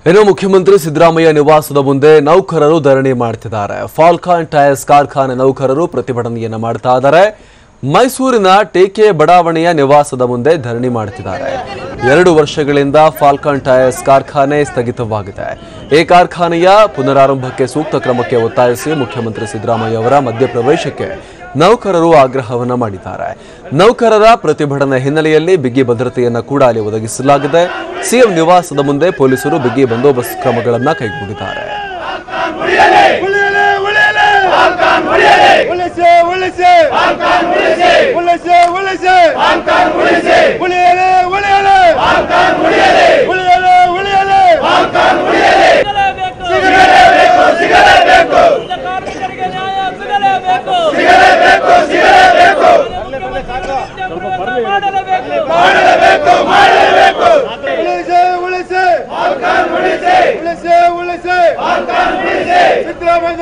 ಇನ್ನು ಮುಖ್ಯಮಂತ್ರಿ ಸಿದ್ದರಾಮಯ್ಯ ನಿವಾಸದ ಮುಂದೆ ನೌಕರರು ಧರಣಿ ಮಾಡ್ತಿದ್ದಾರೆ. ಫಾಲ್ಕಾನ್ ಟೈರ್ಸ್ ಕಾರ್ಖಾನೆ ನೌಕರರು ಪ್ರತಿಭಟನೆಯನ್ನ ಮಾಡ್ತಾ ಇದ್ದಾರೆ. ಮೈಸೂರಿನ ಟೇಕೆ ಬಡಾವಣೆಯ ನಿವಾಸದ ಮುಂದೆ ಧರಣಿ ಮಾಡ್ತಿದ್ದಾರೆ. 2 ವರ್ಷಗಳಿಂದ ಫಾಲ್ಕಾನ್ ಟೈರ್ಸ್ ಕಾರ್ಖಾನೆ ಸ್ಥಗಿತವಾಗಿದೆ. ಈ ಕಾರ್ಖಾನೆಯ ಪುನರಾರಂಭಕ್ಕೆ ಸೂಕ್ತ ಕ್ರಮಕ್ಕೆ ಒತ್ತಾಯಿಸಿ ಮುಖ್ಯಮಂತ್ರಿ ಸಿದ್ದರಾಮಯ್ಯ ಅವರ ಮಧ್ಯಪ್ರವೇಶಕ್ಕೆ ನೌಕರರು ಆಗ್ರಹವನ್ನ ಮಾಡಿದ್ದಾರೆ. ನೌಕರರ ಪ್ರತಿಭಟನೆ ಹಿನ್ನೆಲೆಯಲ್ಲಿ ಬಿಗಿ ಭದ್ರತೆಯನ್ನು ಕೂಡ ಅಲ್ಲಿ ಒದಗಿಸಲಾಗಿದೆ. ಸಿಎಂ ನಿವಾಸದ ಮುಂದೆ ಪೊಲೀಸರು ಬಿಗಿ ಬಂದೋಬಸ್ತ್ ಕ್ರಮಗಳನ್ನು ಕೈಗೊಂಡಿದ್ದಾರೆ. ಸಿದ್ದರಾಮಯ್ಯ